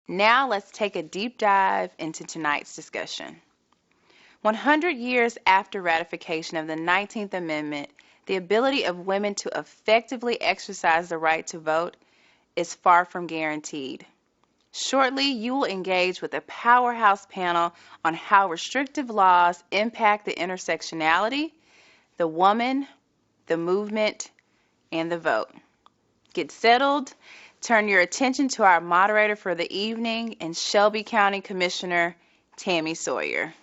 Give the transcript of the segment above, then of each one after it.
Now let's take a deep dive into tonight's discussion. 100 years after ratification of the 19th Amendment, the ability of women to effectively exercise the right to vote is far from guaranteed. Shortly, you will engage with a powerhouse panel on how restrictive laws impact the intersectionality, the woman, the movement, and the vote. Get settled. Turn your attention to our moderator for the evening and Shelby County Commissioner Tammy Sawyer.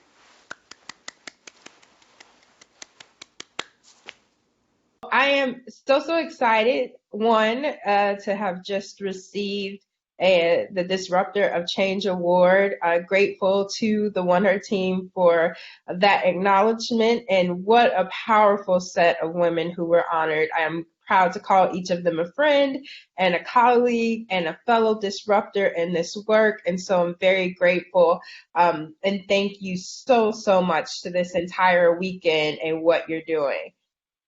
I am so excited, one, to have just received the Disruptor of Change Award. Grateful to the Wonder team for that acknowledgement, and what a powerful set of women who were honored. I am proud to call each of them a friend and a colleague and a fellow disruptor in this work, and so I'm very grateful. And thank you so much to this entire weekend and what you're doing.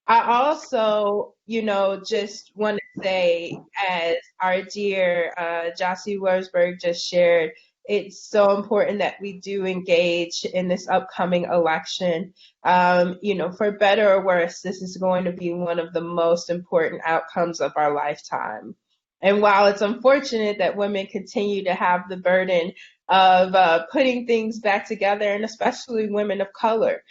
I also, just want to say, as our dear Josie Wurzburg just shared, it's so important that we do engage in this upcoming election. For better or worse, this is going to be one of the most important outcomes of our lifetime. And while it's unfortunate that women continue to have the burden of putting things back together, and especially women of color,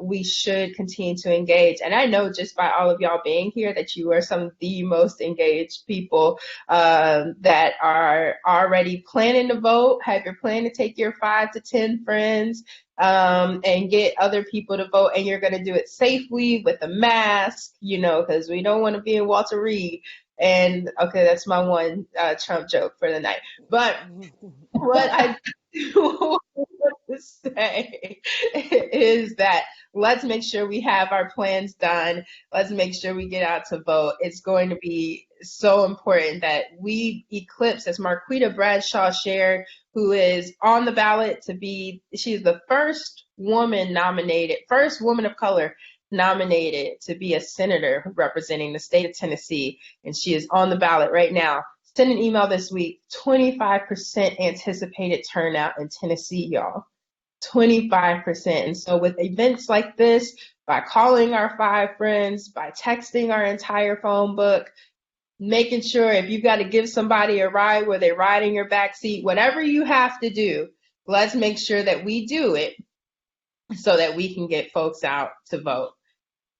we should continue to engage. And I know just by all of y'all being here that you are some of the most engaged people that are already planning to vote, have your plan to take your 5 to 10 friends and get other people to vote, and you're going to do it safely with a mask, because we don't want to be in Walter Reed. And okay, that's my one Trump joke for the night. But what I want to say is that let's make sure we have our plans done. Let's make sure we get out to vote. It's going to be so important that we eclipse, as Marquita Bradshaw shared, who is on the ballot to be, she's the first woman of color nominated to be a senator representing the state of Tennessee, and she is on the ballot right now. Send an email this week. 25% anticipated turnout in Tennessee, y'all. 25%. And so with events like this, by calling our 5 friends, by texting our entire phone book, making sure if you got to give somebody a ride where they're riding your back seat, whatever you have to do, let's make sure that we do it so that we can get folks out to vote.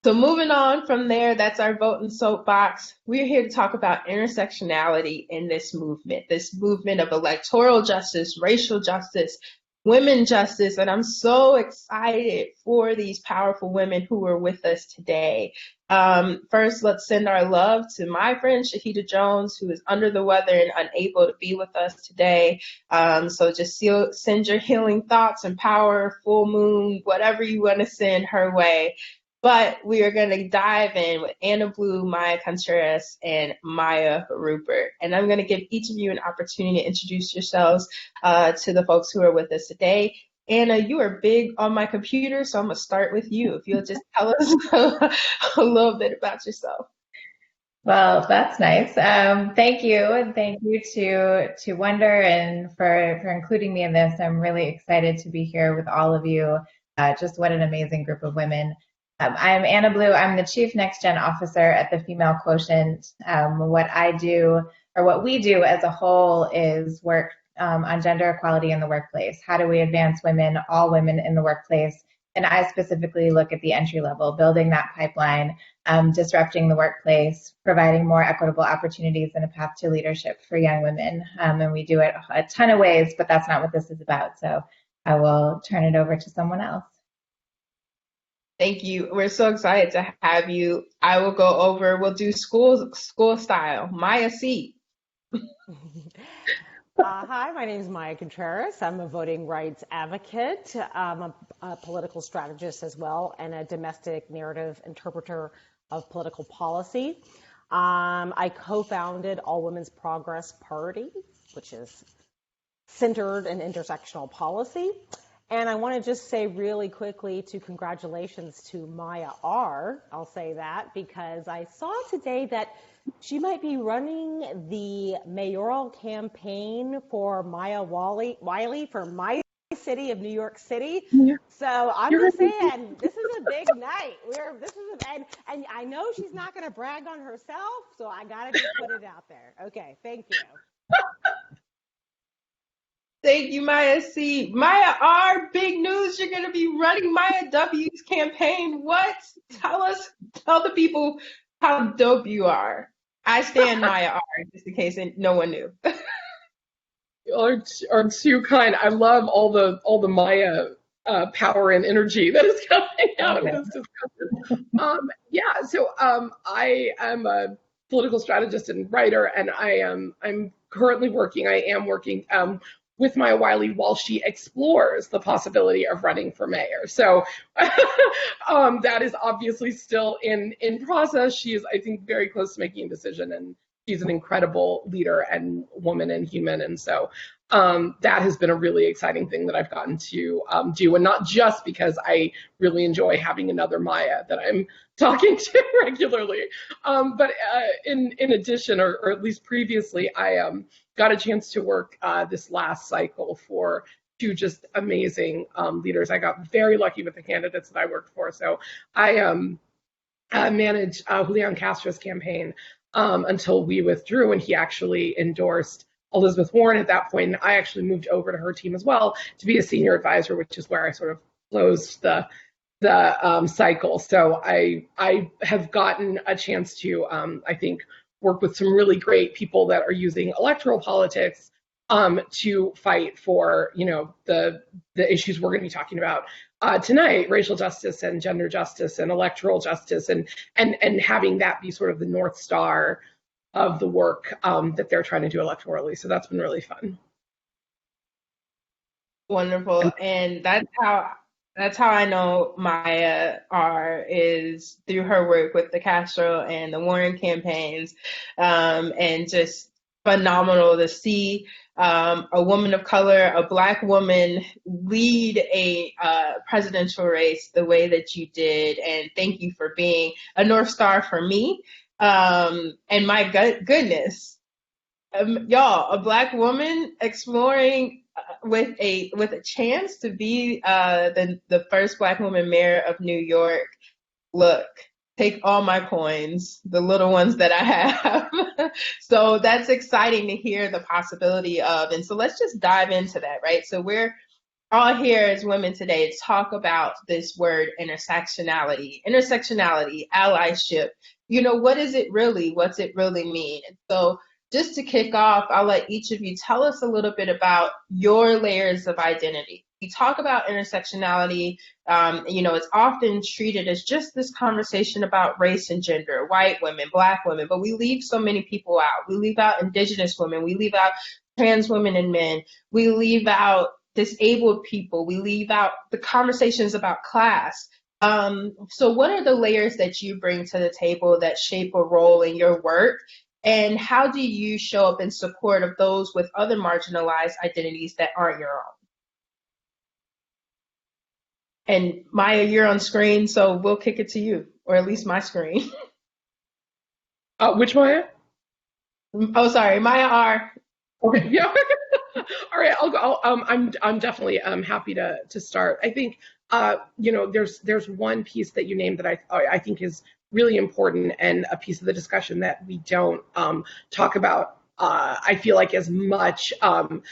So moving on from there, that's our vote and soapbox. We're here to talk about intersectionality in this movement of electoral justice, racial justice, women's justice, and I'm so excited for these powerful women who are with us today. First, let's send our love to my friend Shahida Jones, who is under the weather and unable to be with us today. So just send your healing thoughts and power, full moon, whatever you want to send her way. But we are going to dive in with Anna Blue, Maya Contreras, and Maya Rupert. And I'm going to give each of you an opportunity to introduce yourselves to the folks who are with us today. Anna, you are big on my computer, so I'm going to start with you. If you'll just tell us a little bit about yourself. Well, that's nice. Thank you, and thank you to Wonder and for including me in this. I'm really excited to be here with all of you. Just what an amazing group of women. I'm Anna Blue. I'm the Chief Next Gen Officer at the Female Quotient. What we do as a whole is work on gender equality in the workplace. How do we advance women, all women in the workplace? And I specifically look at the entry level, building that pipeline, disrupting the workplace, providing more equitable opportunities and a path to leadership for young women. And we do it a ton of ways, but that's not what this is about. So I will turn it over to someone else. Thank you. We're so excited to have you. We'll do school style. Maya C. Hi, my name is Maya Contreras. I'm a voting rights advocate. I'm a political strategist as well, and a domestic narrative interpreter of political policy. I co-founded All Women's Progress Party, which is centered in intersectional policy. And I want to just say really quickly to congratulations to Maya R. I'll say that because I saw today that she might be running the mayoral campaign for Maya Wiley for my city of New York City. Yeah. So I'm You're just right. saying this is a big night. And I know she's not going to brag on herself, so I got to just put it out there. Okay, thank you. Thank you, Maya C. Maya R, big news. You're going to be running Maya W's campaign. What? Tell the people how dope you are. I stand Maya R, just in case no one knew. Are too kind. I love all the Maya power and energy that is coming out of this discussion. Yeah, so I am a political strategist and writer, and I'm currently working. I am working with Maya Wiley while she explores the possibility of running for mayor. So that is obviously still in process. She is, I think, very close to making a decision, and she's an incredible leader and woman and human. And so that has been a really exciting thing that I've gotten to do, and not just because I really enjoy having another Maya that I'm talking to regularly, but in addition, or at least previously, I got a chance to work this last cycle for two just amazing leaders. I got very lucky with the candidates that I worked for. So I managed Julian Castro's campaign until we withdrew, and he actually endorsed Elizabeth Warren at that point. And I actually moved over to her team as well to be a senior advisor, which is where I sort of closed the cycle. So I have gotten a chance to, I think, work with some really great people that are using electoral politics to fight for, the issues we're going to be talking about tonight: racial justice and gender justice and electoral justice, and having that be sort of the North Star of the work that they're trying to do electorally. So that's been really fun. Wonderful. And that's how I know Maya R is through her work with the Castro and the Warren campaigns, and just phenomenal to see a woman of color, a Black woman, lead a presidential race the way that you did. And thank you for being a North Star for me. And my goodness, y'all, a Black woman exploring with a chance to be the first Black woman mayor of New York. Look, take all my coins, the little ones that I have. So that's exciting to hear the possibility of. And so let's just dive into that, right? So we're all here as women today to talk about this word intersectionality, allyship. What is it really? What's it really mean? And so just to kick off, I'll let each of you tell us a little bit about your layers of identity. We talk about intersectionality, it's often treated as just this conversation about race and gender, white women, Black women, but we leave so many people out. We leave out Indigenous women, we leave out trans women and men, we leave out disabled people, we leave out the conversations about class. So what are the layers that you bring to the table that shape a role in your work? And how do you show up in support of those with other marginalized identities that aren't your own? And Maya, you're on screen, so we'll kick it to you, or at least my screen. Which Maya? Oh, sorry, Maya R. Okay, yeah. All right, I'll go. I'm definitely happy to start. I think there's one piece that you named that I think is really important, and a piece of the discussion that we don't talk about, I feel like, as much, and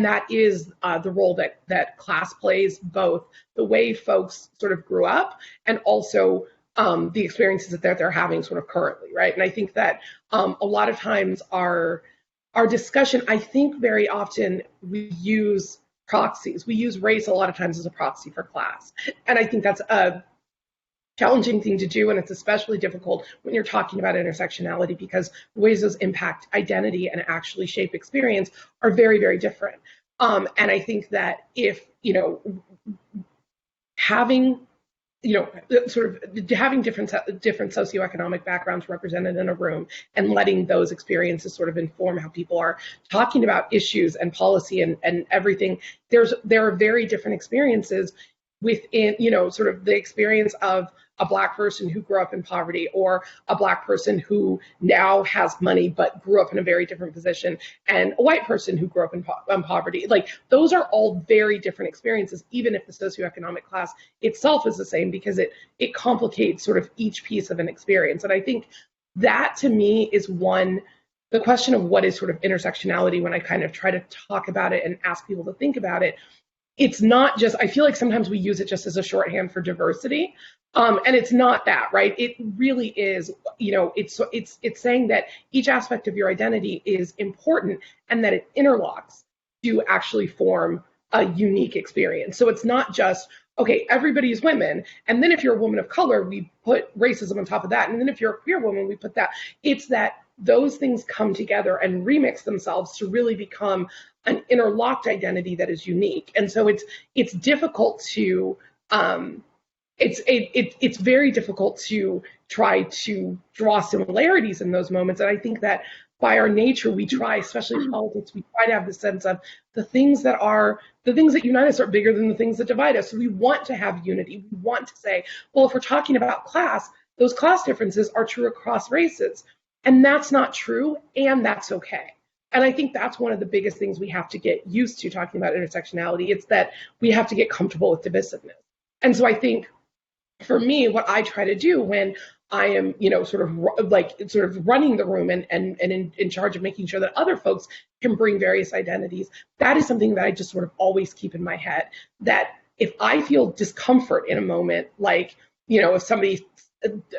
that is the role that class plays, both the way folks sort of grew up and also the experiences that they're having sort of currently, right? And I think that a lot of times our discussion, I think very often we use proxies. We use race a lot of times as a proxy for class. And I think that's a challenging thing to do, and it's especially difficult when you're talking about intersectionality, because the ways those impact identity and actually shape experience are very, very different. And I think that if, having sort of having different socioeconomic backgrounds represented in a room and letting those experiences sort of inform how people are talking about issues and policy and everything. There are very different experiences within, sort of the experience of a Black person who grew up in poverty, or a Black person who now has money but grew up in a very different position, and a white person who grew up in poverty. Like, those are all very different experiences, even if the socioeconomic class itself is the same, because it complicates sort of each piece of an experience. And I think that, to me, is the question of what is sort of intersectionality. When I kind of try to talk about it and ask people to think about it, it's not just, I feel like sometimes we use it just as a shorthand for diversity. And it's not that, right? It really is, it's saying that each aspect of your identity is important and that it interlocks to actually form a unique experience. So it's not just, okay, everybody's women, and then if you're a woman of color, we put racism on top of that, and then if you're a queer woman, we put that. It's that those things come together and remix themselves to really become an interlocked identity that is unique. And so it's difficult to it's very difficult to try to draw similarities in those moments. And I think that by our nature, we try, especially in politics, we try to have the sense of the things that unite us are bigger than the things that divide us. So we want to have unity. We want to say, well, if we're talking about class, those class differences are true across races. And that's not true, and that's okay. And I think that's one of the biggest things we have to get used to talking about intersectionality. It's that we have to get comfortable with divisiveness. And so I think, for me, what I try to do when I am, sort of running the room and in charge of making sure that other folks can bring various identities, that is something that I just sort of always keep in my head. That if I feel discomfort in a moment, like, if somebody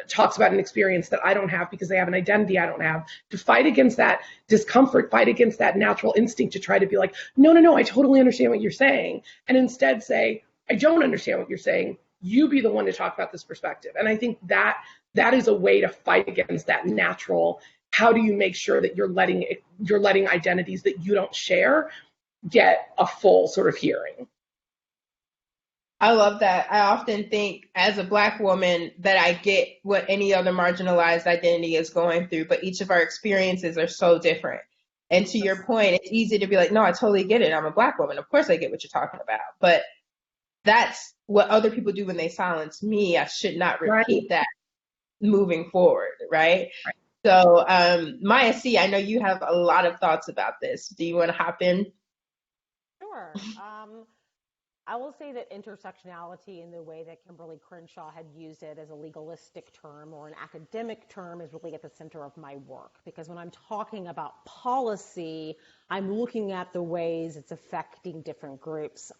talks about an experience that I don't have because they have an identity I don't have, to fight against that discomfort, fight against that natural instinct to try to be like, no, I totally understand what you're saying, and instead say, I don't understand what you're saying. You be the one to talk about this perspective. And I think that is a way to fight against that natural, how do you make sure that you're letting identities that you don't share get a full sort of hearing. I love that. I often think as a Black woman that I get what any other marginalized identity is going through, but each of our experiences are so different. And to your point, it's easy to be like, no, I totally get it. I'm a Black woman. Of course I get what you're talking about. But that's what other people do when they silence me. I should not repeat that moving forward, right? So, Maya C., I know you have a lot of thoughts about this. Do you want to hop in? Sure. I will say that intersectionality, in the way that Kimberly Crenshaw had used it as a legalistic term or an academic term, is really at the center of my work. Because when I'm talking about policy, I'm looking at the ways it's affecting different groups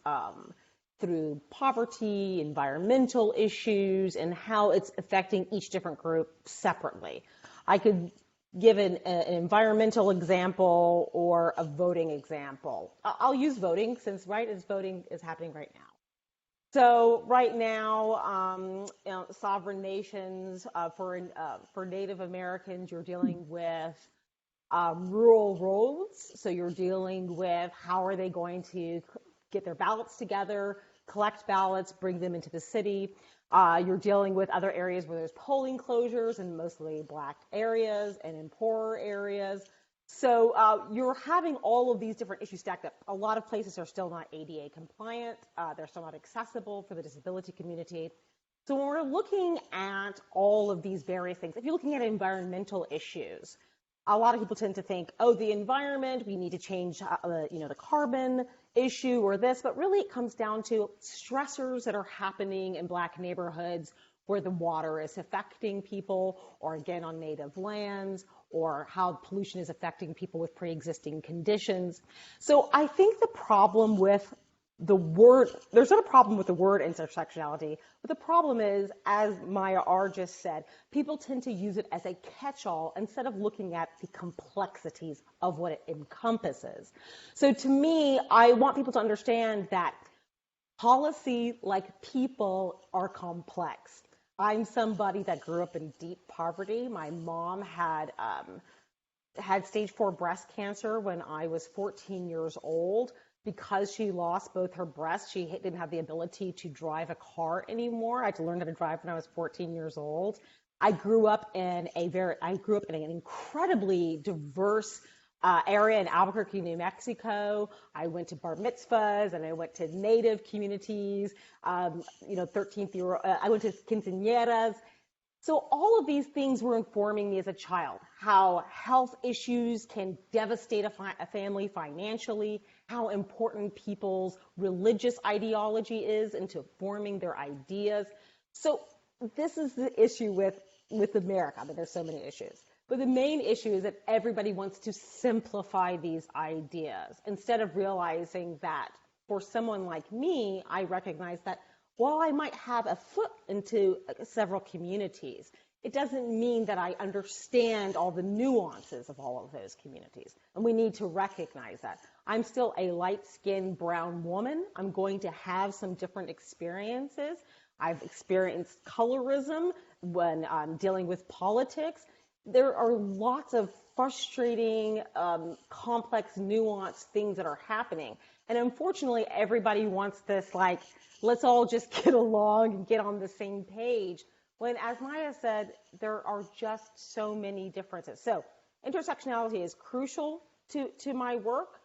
through poverty, environmental issues, and how it's affecting each different group separately. I could give an environmental example or a voting example. I'll use voting since voting is happening right now. So right now, sovereign nations, for Native Americans, you're dealing with rural roads. So you're dealing with how are they going to get their ballots together, collect ballots, bring them into the city. You're dealing with other areas where there's polling closures in mostly Black areas and in poorer areas. So you're having all of these different issues stacked up. A lot of places are still not ADA compliant. They're still not accessible for the disability community. So when we're looking at all of these various things, if you're looking at environmental issues, a lot of people tend to think, oh, the environment, we need to change the carbon issue or this, but really it comes down to stressors that are happening in Black neighborhoods where the water is affecting people, or again on Native lands, or how pollution is affecting people with pre-existing conditions. So I think the problem with the word, there's not a problem with the word intersectionality, but the problem is, as Maya R. just said, people tend to use it as a catch-all instead of looking at the complexities of what it encompasses. So to me, I want people to understand that policy, like people, are complex. I'm somebody that grew up in deep poverty. My mom had stage 4 breast cancer when I was 14 years old. because she lost both her breasts, she didn't have the ability to drive a car anymore. I had to learn how to drive when I was 14 years old. I grew up in an incredibly diverse area in Albuquerque, New Mexico. I went to bar mitzvahs and I went to Native communities. 13th year, I went to quinceañeras. So all of these things were informing me as a child, how health issues can devastate a family financially, how important people's religious ideology is into forming their ideas. So this is the issue with America. I mean, there's so many issues. But the main issue is that everybody wants to simplify these ideas instead of realizing that for someone like me, I recognize that while I might have a foot into several communities, it doesn't mean that I understand all the nuances of all of those communities. And we need to recognize that. I'm still a light-skinned brown woman. I'm going to have some different experiences. I've experienced colorism when I'm dealing with politics. There are lots of frustrating, complex, nuanced things that are happening. And unfortunately, everybody wants this, like, let's all just get along and get on the same page. When, as Maya said, there are just so many differences. So intersectionality is crucial to my work.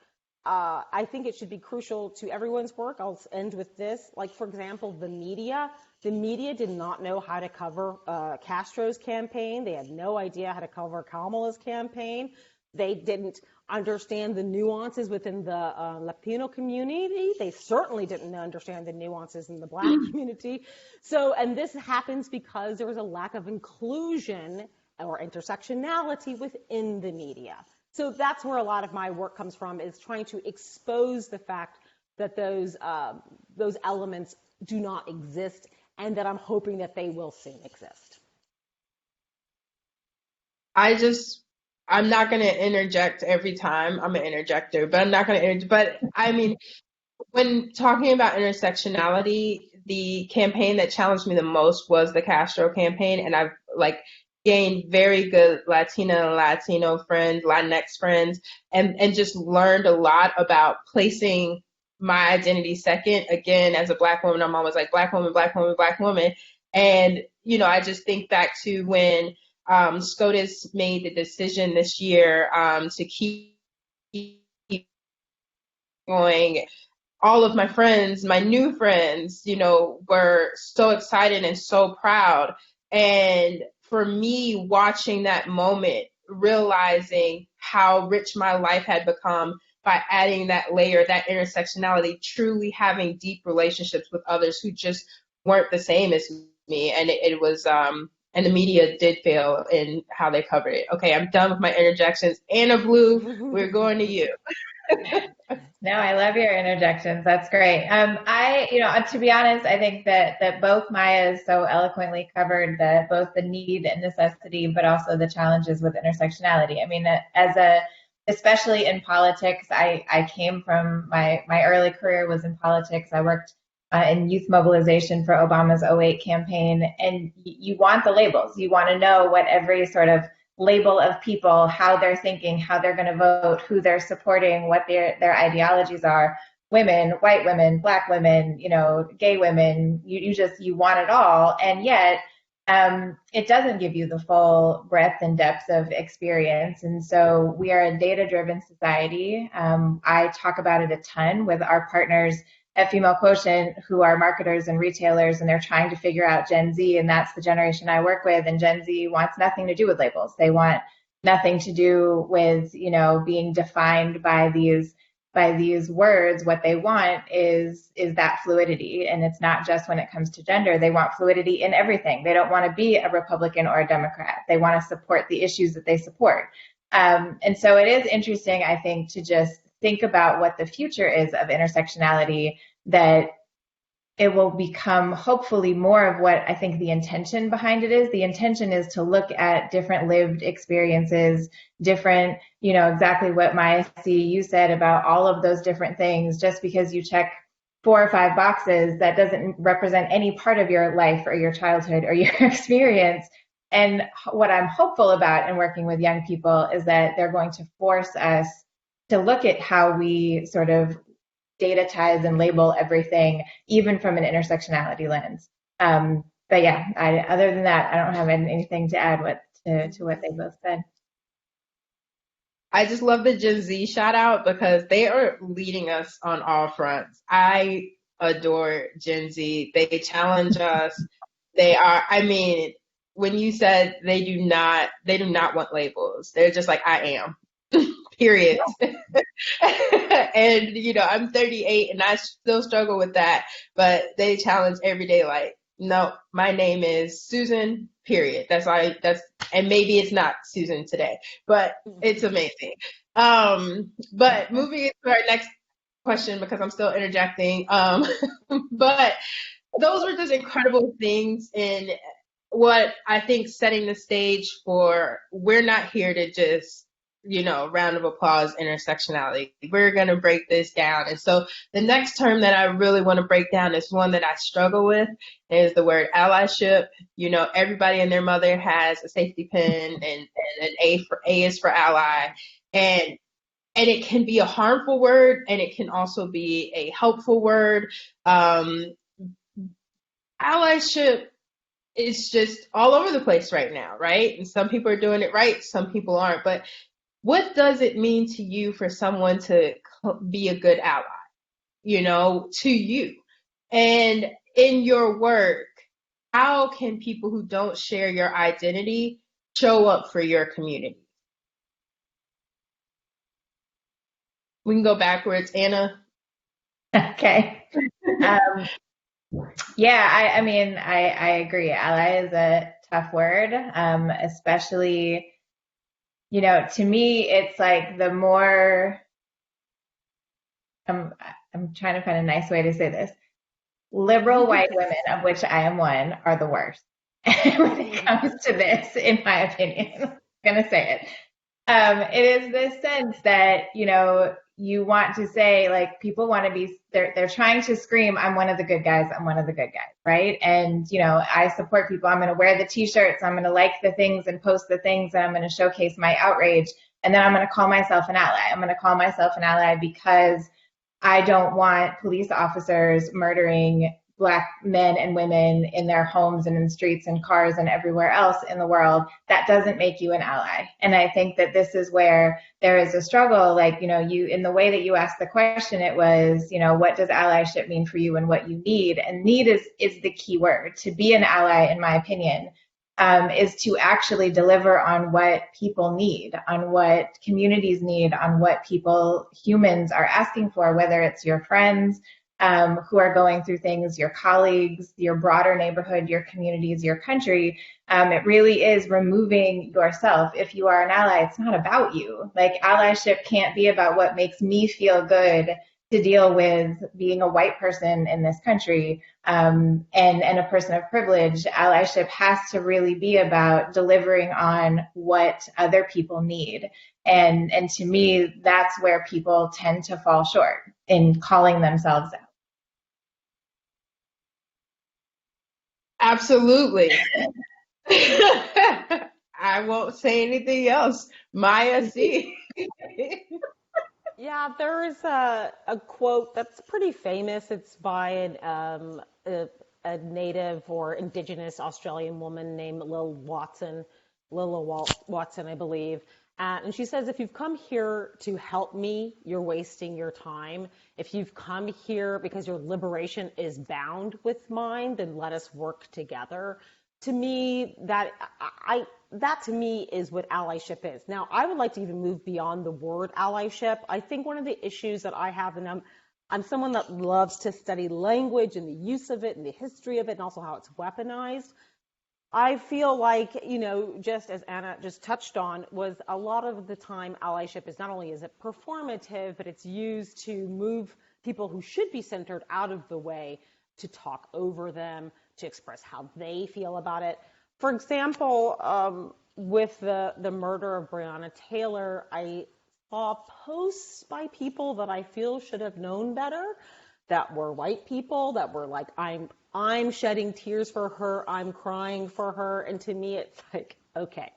I think it should be crucial to everyone's work. I'll end with this. Like, for example, the media. The media did not know how to cover Castro's campaign. They had no idea how to cover Kamala's campaign. They didn't understand the nuances within the Latino community. They certainly didn't understand the nuances in the Black community. So, and this happens because there was a lack of inclusion or intersectionality within the media. So that's where a lot of my work comes from, is trying to expose the fact that those elements do not exist, and that I'm hoping that they will soon exist. I'm not going to interject every time. I'm an interjector, but I'm not going to interject. But I mean, when talking about intersectionality, the campaign that challenged me the most was the Castro campaign. And I've gained very good Latina and Latino friends, Latinx friends, and just learned a lot about placing my identity second. Again, as a Black woman, I'm always like Black woman, Black woman, Black woman. And, I just think back to when SCOTUS made the decision this year to keep going. All of my friends, my new friends, were so excited and so proud. And for me, watching that moment, realizing how rich my life had become by adding that layer, that intersectionality, truly having deep relationships with others who just weren't the same as me. And it was, and the media did fail in how they covered it. Okay, I'm done with my interjections. Anna Blue, we're going to you. No, I love your interjections. That's great. To be honest, I think that both Mayas so eloquently covered both the need and necessity, but also the challenges with intersectionality. I mean, especially in politics, I came from my early career was in politics. I worked in youth mobilization for Obama's 2008 campaign, and you want the labels. You want to know what every sort of label of people, how they're thinking, how they're going to vote, who they're supporting, what their ideologies are. Women, white women, Black women, gay women, you want it all. And yet it doesn't give you the full breadth and depth of experience. And so we are a data-driven society. I talk about it a ton with our partners at Female Quotient, who are marketers and retailers, and they're trying to figure out Gen Z, and that's the generation I work with. And Gen Z wants nothing to do with labels. They want nothing to do with, being defined by these words. What they want is that fluidity. And it's not just when it comes to gender. They want fluidity in everything. They don't want to be a Republican or a Democrat. They want to support the issues that they support. And so it is interesting, I think, to just think about what the future is of intersectionality, that it will become hopefully more of what I think the intention behind it is. The intention is to look at different lived experiences, different, exactly what Maya C, you said about all of those different things. Just because you check 4 or 5 boxes, that doesn't represent any part of your life or your childhood or your experience. And what I'm hopeful about in working with young people is that they're going to force us to look at how we sort of datatize and label everything, even from an intersectionality lens. But yeah, other than that, I don't have anything to add to what they both said. I just love the Gen Z shout out because they are leading us on all fronts. I adore Gen Z. They challenge us. They are, I mean, when you said they do not want labels. They're just like, I am. Period. And I'm 38 and I still struggle with that, but they challenge every day like, no, my name is Susan, period. And maybe it's not Susan today, but it's amazing. But moving into our next question because I'm still interjecting. But those were just incredible things in what I think setting the stage for we're not here to just round of applause intersectionality. We're going to break this down. And so the next term that I really want to break down is one that I struggle with is the word allyship. Everybody and their mother has a safety pin and an A is for ally. And it can be a harmful word and it can also be a helpful word. Allyship is just all over the place right now, right? And some people are doing it right, some people aren't. But what does it mean to you for someone to be a good ally, to you? And in your work, how can people who don't share your identity show up for your community? We can go backwards. Anna? Okay. Yeah, I mean, I agree. Ally is a tough word, especially, to me, it's like the more, I'm trying to find a nice way to say this. Liberal white women, of which I am one, are the worst when it comes to this, in my opinion. I'm going to say it. It is this sense that, you want to say, like, people want to be, they're trying to scream, I'm one of the good guys, I'm one of the good guys, right? And, I support people. I'm going to wear the t-shirts, I'm going to like the things and post the things, and I'm going to showcase my outrage. And then I'm going to call myself an ally. I'm going to call myself an ally because I don't want police officers murdering Black men and women in their homes and in streets and cars and everywhere else in the world. That doesn't make you an ally. And I think that this is where there is a struggle. Like, you, in the way that you asked the question, it was, what does allyship mean for you and what you need? And need is the key word. To be an ally, in my opinion, is to actually deliver on what people need, on what communities need, on what humans are asking for, whether it's your friends, who are going through things, your colleagues, your broader neighborhood, your communities, your country. It really is removing yourself. If you are an ally, it's not about you. Like, allyship can't be about what makes me feel good to deal with being a white person in this country, and a person of privilege. Allyship has to really be about delivering on what other people need. And to me, that's where people tend to fall short in calling themselves out. Absolutely. I won't say anything else. Maya C. Yeah, there is a quote that's pretty famous. It's by a native or indigenous Australian woman named Lilla Watson, I believe. And she says, if you've come here to help me, you're wasting your time. If you've come here because your liberation is bound with mine, then let us work together. To me, that to me is what allyship is. Now, I would like to even move beyond the word allyship. I think one of the issues that I have, and I'm someone that loves to study language and the use of it and the history of it and also how it's weaponized. I feel like, just as Anna just touched on, was a lot of the time allyship is not only is it performative, but it's used to move people who should be centered out of the way, to talk over them, to express how they feel about it. For example, with the murder of Breonna Taylor, I saw posts by people that I feel should have known better, that were white people, that were like, I'm shedding tears for her, I'm crying for her. And to me, it's like, okay,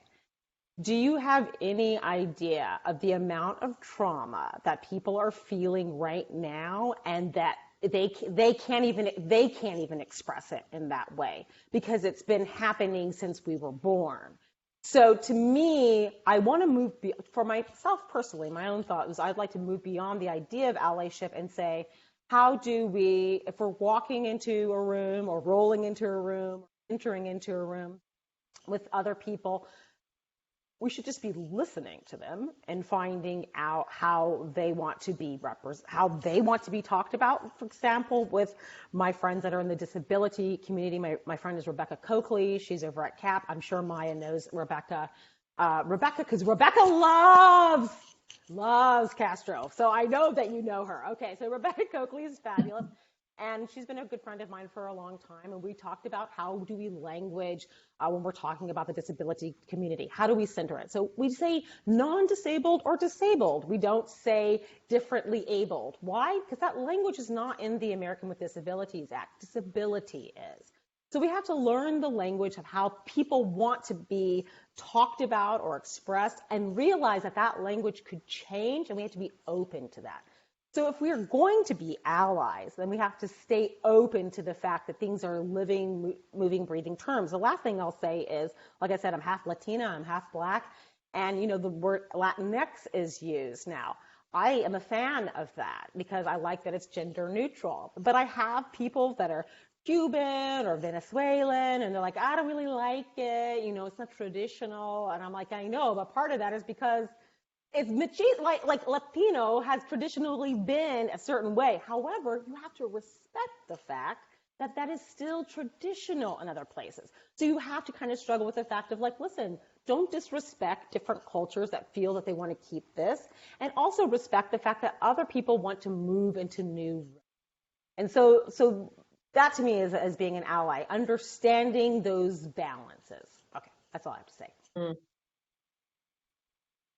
Do you have any idea of the amount of trauma that people are feeling right now, and that they can't even express it in that way because it's been happening since we were born? So to me, I want to move for myself personally. My own thought was I'd like to move beyond the idea of allyship and say, how do we, if we're walking into a room or rolling into a room, or entering into a room with other people, we should just be listening to them and finding out how they want to be talked about. For example, with my friends that are in the disability community, my friend is Rebecca Coakley. She's over at CAP. I'm sure Maya knows Rebecca, because Rebecca loves Castro. So I know that you know her. Okay, so Rebecca Coakley is fabulous. And she's been a good friend of mine for a long time. And we talked about how do we language when we're talking about the disability community? How do we center it? So we say non-disabled or disabled. We don't say differently abled. Why? Because that language is not in the American with Disabilities Act. Disability is. So we have to learn the language of how people want to be talked about or expressed, and realize that that language could change, and we have to be open to that. So if we are going to be allies, then we have to stay open to the fact that things are living, moving, breathing terms. The last thing I'll say is, like I said, I'm half Latina, I'm half Black, and the word Latinx is used now. I am a fan of that because I like that it's gender neutral. But I have people that are Cuban or Venezuelan, and they're like, I don't really like it, it's not traditional. And I'm like, I know, but part of that is because it's like Latino has traditionally been a certain way. However, you have to respect the fact that that is still traditional in other places. So you have to kind of struggle with the fact of like, listen, don't disrespect different cultures that feel that they want to keep this, and also respect the fact that other people want to move into new. And so that to me is as being an ally, understanding those balances. Okay, that's all I have to say. Mm.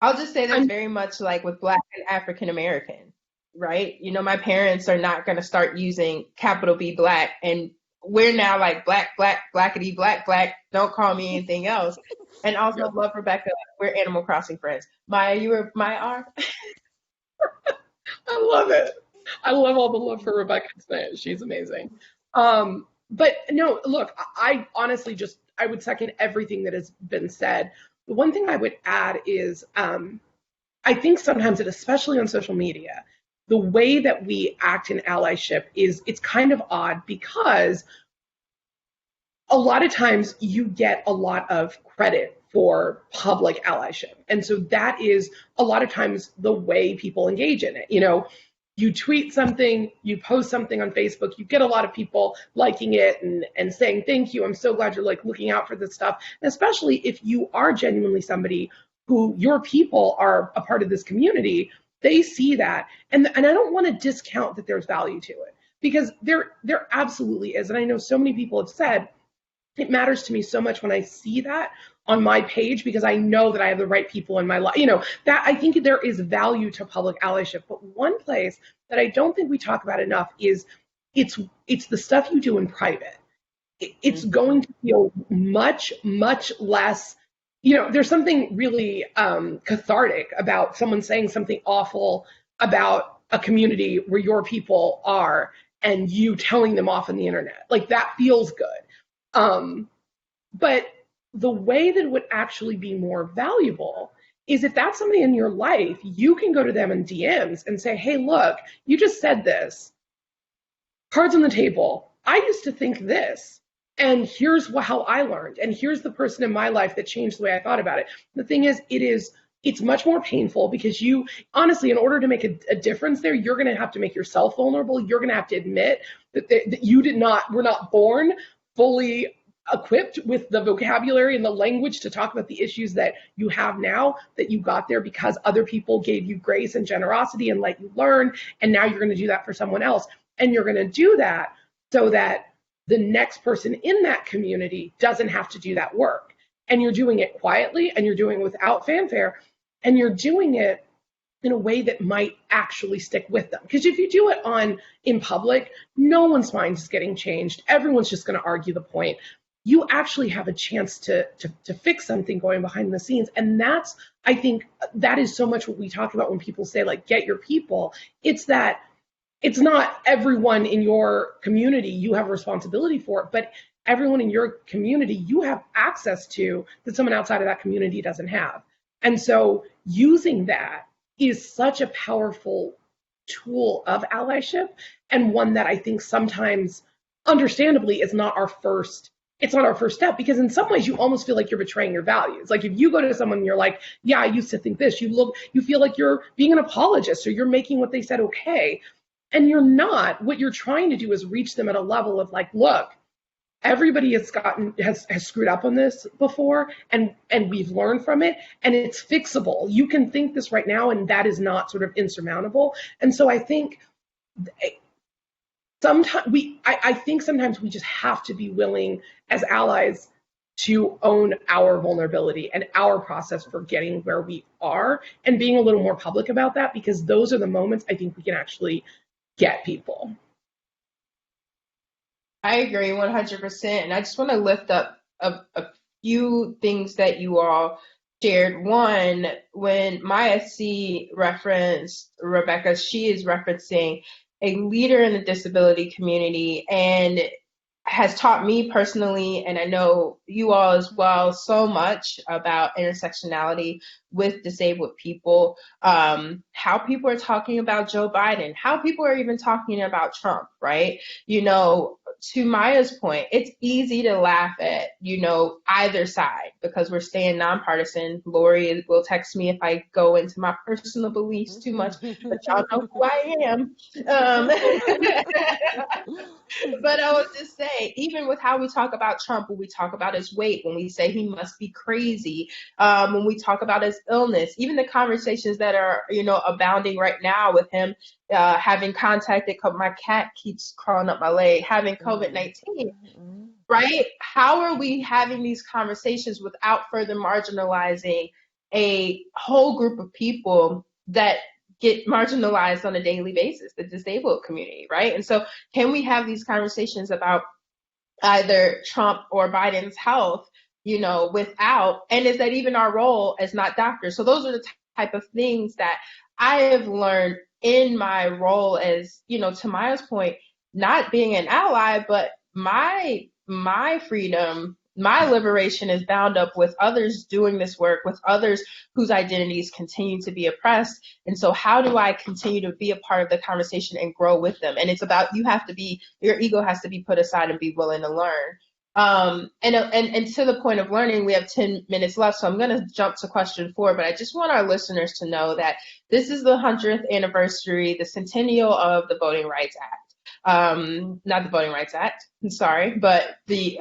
I'll just say that's very much like with Black and African American, right? My parents are not going to start using capital B Black, and we're now like Black, Blackity, Black, don't call me anything else. And also love Rebecca, we're Animal Crossing friends. Maya, you were Maya R? I love it. I love all the love for Rebecca. She's amazing. But no, look, I honestly I would second everything that has been said. The one thing I would add is I think sometimes, especially on social media, the way that we act in allyship it's kind of odd, because a lot of times you get a lot of credit for public allyship. And so that is a lot of times the way people engage in it. You tweet something, you post something on Facebook, you get a lot of people liking it and saying, thank you, I'm so glad you're looking out for this stuff. And especially if you are genuinely somebody who your people are a part of this community, they see that. And I don't want to discount that there's value to it, because there absolutely is. And I know so many people have said, it matters to me so much when I see that on my page, because I know that I have the right people in my life. That I think there is value to public allyship. But one place that I don't think we talk about enough is it's the stuff you do in private. It's going to feel much, much less, there's something really cathartic about someone saying something awful about a community where your people are, and you telling them off on the internet. Like, that feels good. But the way that it would actually be more valuable is if that's somebody in your life, you can go to them in DMs and say, hey, look, you just said this. Cards on the table. I used to think this, and here's how I learned, and here's the person in my life that changed the way I thought about it. The thing is, it's much more painful, because you, honestly, in order to make a difference there, you're going to have to make yourself vulnerable. You're going to have to admit that you were not born fully equipped with the vocabulary and the language to talk about the issues that you have now, that you got there because other people gave you grace and generosity and let you learn, and now you're going to do that for someone else. And you're going to do that so that the next person in that community doesn't have to do that work. And you're doing it quietly, and you're doing it without fanfare, and you're doing it in a way that might actually stick with them. Because if you do it in public, no one's mind is getting changed. Everyone's just going to argue the point. you actually have a chance to fix something going behind the scenes. And that's, I think, that is so much what we talk about when people say, like, get your people. It's that it's not everyone in your community you have a responsibility for, but everyone in your community you have access to that someone outside of that community doesn't have. And so using that is such a powerful tool of allyship, and one that I think sometimes, understandably, is not our first. It's not our first step, because in some ways you almost feel like you're betraying your values. Like if you go to someone and you're like, yeah, I used to think this, you feel like you're being an apologist or you're making what they said okay. And you're not. What you're trying to do is reach them at a level of like, look, everybody has screwed up on this before, and we've learned from it, and it's fixable. You can think this right now, and that is not sort of insurmountable. And so I think sometimes we just have to be willing as allies to own our vulnerability and our process for getting where we are, and being a little more public about that, because those are the moments I think we can actually get people. I agree 100%. And I just want to lift up a few things that you all shared. One, when Maya C referenced Rebecca, she is referencing a leader in the disability community, and has taught me personally, and I know you all as well, so much about intersectionality with disabled people, how people are talking about Joe Biden, how people are even talking about Trump, right? You know, to Maya's point, it's easy to laugh at, you know, either side, because we're staying nonpartisan. Lori will text me if I go into my personal beliefs too much, but y'all know who I am. But I would just say, even with how we talk about Trump, when we talk about his weight, when we say he must be crazy, when we talk about his illness, even the conversations that are, you know, abounding right now with him having contacted, my cat keeps crawling up my leg, having COVID-19, right? How are we having these conversations without further marginalizing a whole group of people that get marginalized on a daily basis, the disabled community, right? And so can we have these conversations about either Trump or Biden's health, you know, without, and is that even our role as not doctors? So those are the type of things that I have learned in my role as, you know, to Maya's point, not being an ally, but my freedom, my liberation is bound up with others doing this work, with others whose identities continue to be oppressed. And so how do I continue to be a part of the conversation and grow with them? And it's about, your ego has to be put aside and be willing to learn. And to the point of learning, we have 10 minutes left, so I'm going to jump to question 4, but I just want our listeners to know that this is the 100th anniversary, the centennial of the Voting Rights Act. Not the Voting Rights Act, I'm sorry, but the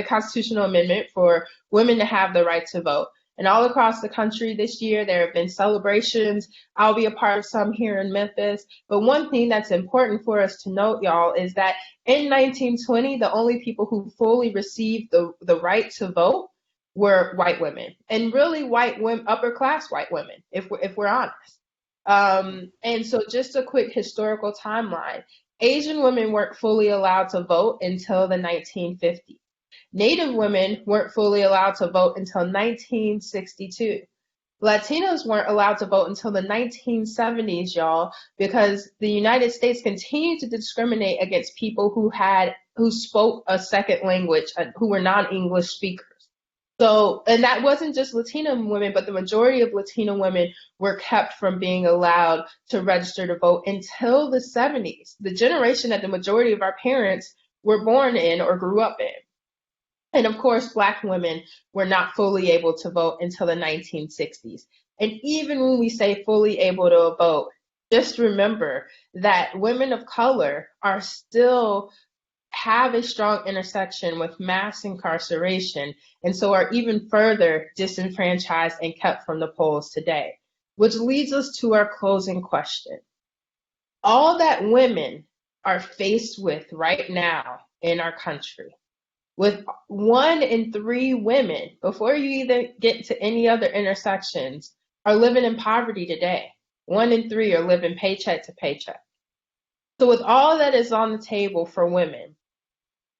constitutional amendment for women to have the right to vote. And all across the country this year, there have been celebrations. I'll be a part of some here in Memphis. But one thing that's important for us to note, y'all, is that in 1920, the only people who fully received the right to vote were white women, and really white women, upper class white women, if we're honest. And so just a quick historical timeline. Asian women weren't fully allowed to vote until the 1950s. Native women weren't fully allowed to vote until 1962. Latinos weren't allowed to vote until the 1970s, y'all, because the United States continued to discriminate against people who spoke a second language, who were non-English speakers. So, and that wasn't just Latino women, but the majority of Latino women were kept from being allowed to register to vote until the 70s, the generation that the majority of our parents were born in or grew up in. And of course, Black women were not fully able to vote until the 1960s. And even when we say fully able to vote, just remember that women of color are still have a strong intersection with mass incarceration, and so are even further disenfranchised and kept from the polls today. Which leads us to our closing question. All that women are faced with right now in our country, with 1 in 3 women, before you even get to any other intersections, are living in poverty today. 1 in 3 are living paycheck to paycheck. So with all that is on the table for women,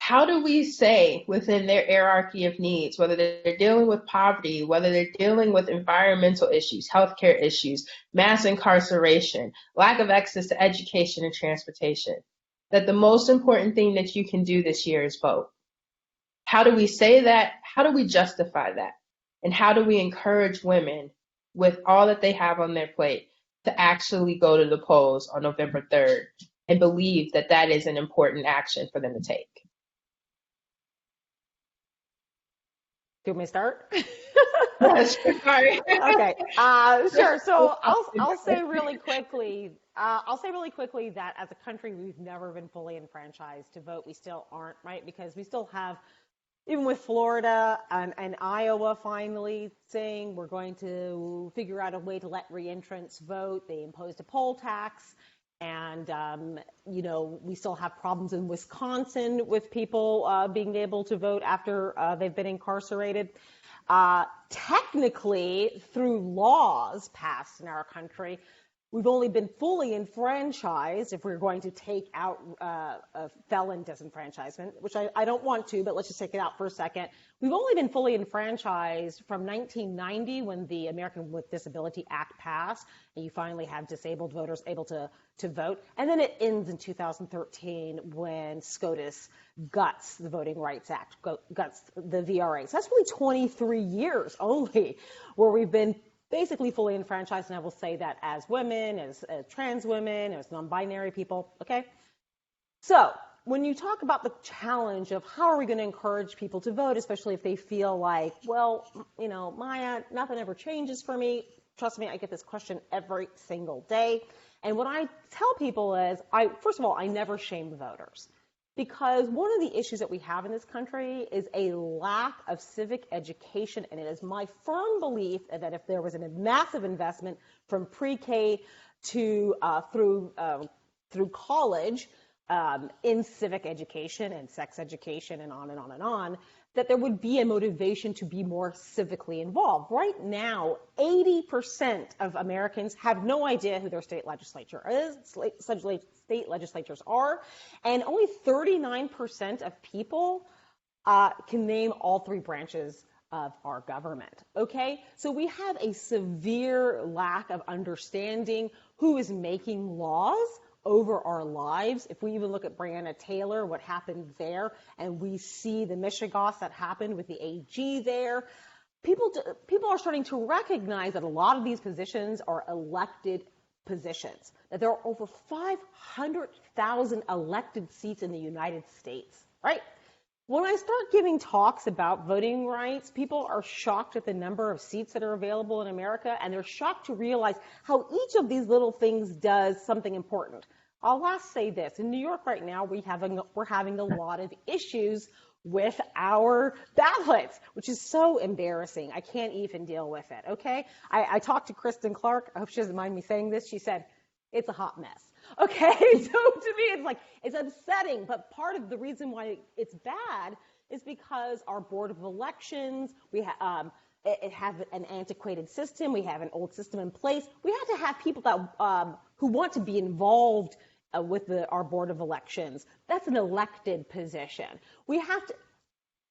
how do we say within their hierarchy of needs, whether they're dealing with poverty, whether they're dealing with environmental issues, healthcare issues, mass incarceration, lack of access to education and transportation, that the most important thing that you can do this year is vote? How do we say that? How do we justify that? And how do we encourage women with all that they have on their plate to actually go to the polls on November 3rd and believe that that is an important action for them to take? Do you want me to start? Yes, sorry. Okay, sure. So I'll say really quickly. I'll say really quickly that as a country, we've never been fully enfranchised to vote. We still aren't, right? Because we still have, even with Florida and Iowa finally saying we're going to figure out a way to let reentrants vote. They imposed a poll tax. And, we still have problems in Wisconsin with people being able to vote after they've been incarcerated. Technically, through laws passed in our country, we've only been fully enfranchised, if we're going to take out felon disenfranchisement, which I don't want to, but let's just take it out for a second. We've only been fully enfranchised from 1990, when the American with Disability Act passed, and you finally have disabled voters able to vote. And then it ends in 2013 when SCOTUS guts the Voting Rights Act, guts the VRA. So that's really 23 years only where we've been basically fully enfranchised, and I will say that as women, as trans women, as non-binary people, okay? So when you talk about the challenge of how are we going to encourage people to vote, especially if they feel like, well, Maya, nothing ever changes for me. Trust me, I get this question every single day. And what I tell people is, first of all, I never shame the voters. Because one of the issues that we have in this country is a lack of civic education, and it is my firm belief that if there was a massive investment from pre-K to through college in civic education and sex education and on and on and on, that there would be a motivation to be more civically involved. Right now, 80% of Americans have no idea who their state legislature is, state legislatures are, and only 39% of people can name all three branches of our government, okay? So we have a severe lack of understanding who is making laws over our lives. If we even look at Breonna Taylor, what happened there, and we see the mishigas that happened with the AG there, people are starting to recognize that a lot of these positions are elected positions, that there are over 500,000 elected seats in the United States, right? When I start giving talks about voting rights, people are shocked at the number of seats that are available in America, and they're shocked to realize how each of these little things does something important. I'll last say this. In New York right now, we're having a lot of issues with our ballots, which is so embarrassing. I can't even deal with it, okay? I talked to Kristen Clark. I hope she doesn't mind me saying this. She said, it's a hot mess. Okay, so to me, it's upsetting, but part of the reason why it's bad is because our Board of Elections, it have an antiquated system, we have an old system in place. We have to have people that who want to be involved with our Board of Elections. That's an elected position. We have to,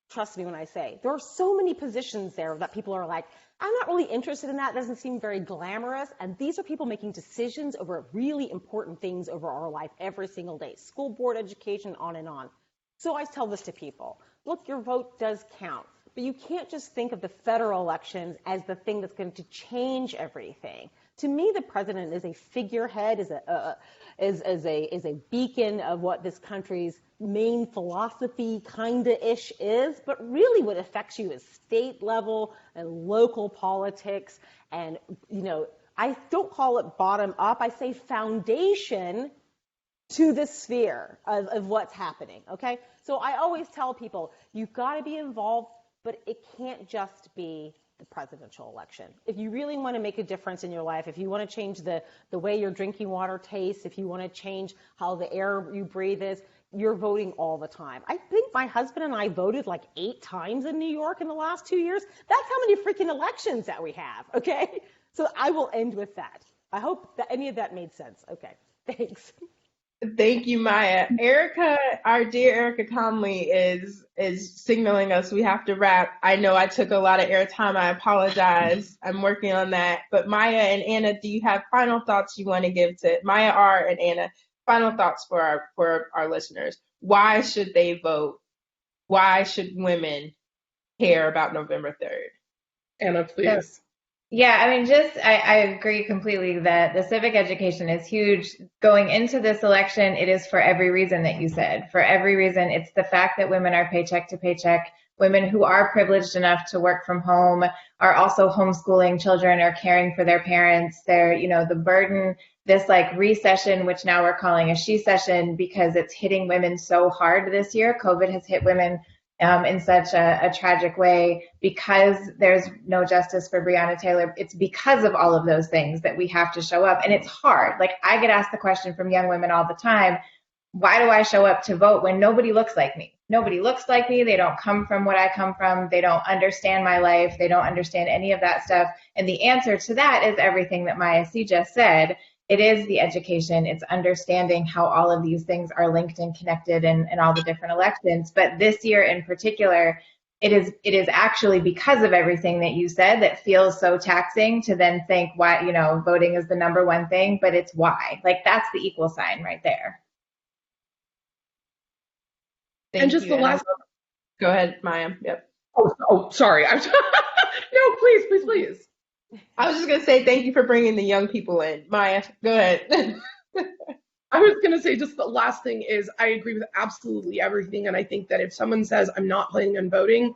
trust me when I say, there are so many positions there that people are like, I'm not really interested in that. It doesn't seem very glamorous. And these are people making decisions over really important things over our life every single day. School board education, on and on. So I tell this to people. Look, your vote does count. But you can't just think of the federal elections as the thing that's going to change everything. To me, the president is a figurehead, is a beacon of what this country's main philosophy kinda-ish is, but really what affects you is state level and local politics. And, I don't call it bottom up, I say foundation to the sphere of what's happening, okay? So I always tell people, you've got to be involved, but it can't just be the presidential election. If you really want to make a difference in your life, if you want to change the way your drinking water tastes, if you want to change how the air you breathe is, you're voting all the time. I think my husband and I voted like 8 times in New York in the last 2 years. That's how many freaking elections that we have, okay? So I will end with that. I hope that any of that made sense. Okay, thanks. Thank you, Maya. Erica, our dear Erica Conley is signaling us we have to wrap. I know I took a lot of airtime. I apologize. I'm working on that. But Maya and Anna, do you have final thoughts you want to give to Maya R and Anna? Final thoughts for our listeners. Why should they vote? Why should women care about November 3rd? Anna, please. Yeah, I mean, I agree completely that the civic education is huge. Going into this election, it is for every reason that you said. For every reason, it's the fact that women are paycheck to paycheck. Women who are privileged enough to work from home are also homeschooling children or caring for their parents. They're, the burden, this like recession, which now we're calling a she-session because it's hitting women so hard this year. COVID has hit women in such a tragic way because there's no justice for Breonna Taylor. It's because of all of those things that we have to show up. And it's hard. Like I get asked the question from young women all the time, why do I show up to vote when nobody looks like me? Nobody looks like me. They don't come from what I come from. They don't understand my life. They don't understand any of that stuff. And the answer to that is everything that Maya C just said. It is the education. It's understanding how all of these things are linked and connected in all the different elections. But this year in particular, it is actually because of everything that you said that feels so taxing to then think why, voting is the number one thing, but it's why. Like that's the equal sign right there. Thank you. The last. Go ahead, Maya. Yep. Oh, sorry. No, please. I was just going to say thank you for bringing the young people in. Maya, go ahead. I was going to say just the last thing is I agree with absolutely everything. And I think that if someone says, I'm not planning on voting,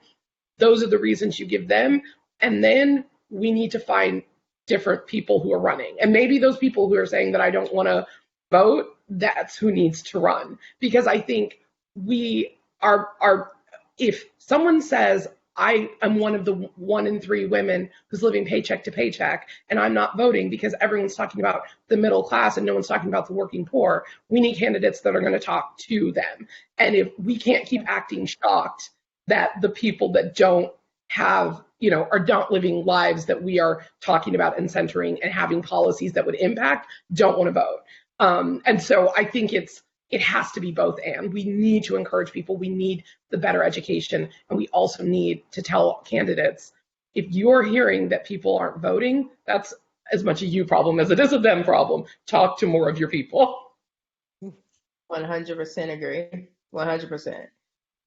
those are the reasons you give them. And then we need to find different people who are running. And maybe those people who are saying that I don't want to vote, that's who needs to run. Because I think we are if someone says, I am one of the 1 in 3 women who's living paycheck to paycheck, and I'm not voting because everyone's talking about the middle class and no one's talking about the working poor. We need candidates that are going to talk to them. And if we can't keep acting shocked that the people that don't have, are not living lives that we are talking about and centering and having policies that would impact, don't want to vote. And so I think it has to be both and. We need to encourage people. We need the better education. And we also need to tell candidates, if you're hearing that people aren't voting, that's as much a you problem as it is a them problem. Talk to more of your people. 100% agree. 100%.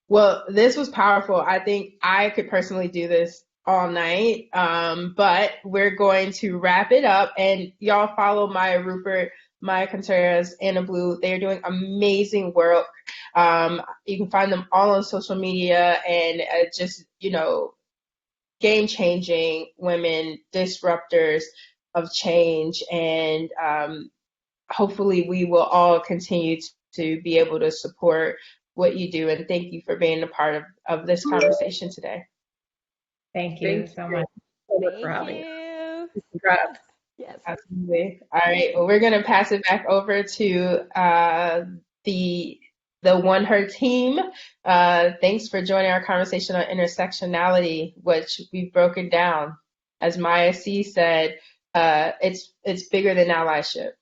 Well, this was powerful. I think I could personally do this all night, but we're going to wrap it up. And y'all follow Maya Rupert, Maya Contreras, Anna Blue. They are doing amazing work. You can find them all on social media and just, game-changing women, disruptors of change. And hopefully we will all continue to be able to support what you do. And thank you for being a part of this conversation today. Thank you so much. For having us. Congrats. Yes. Absolutely. All right. Well, we're going to pass it back over to the One Her team. Thanks for joining our conversation on intersectionality, which we've broken down. As Maya C said, it's bigger than allyship.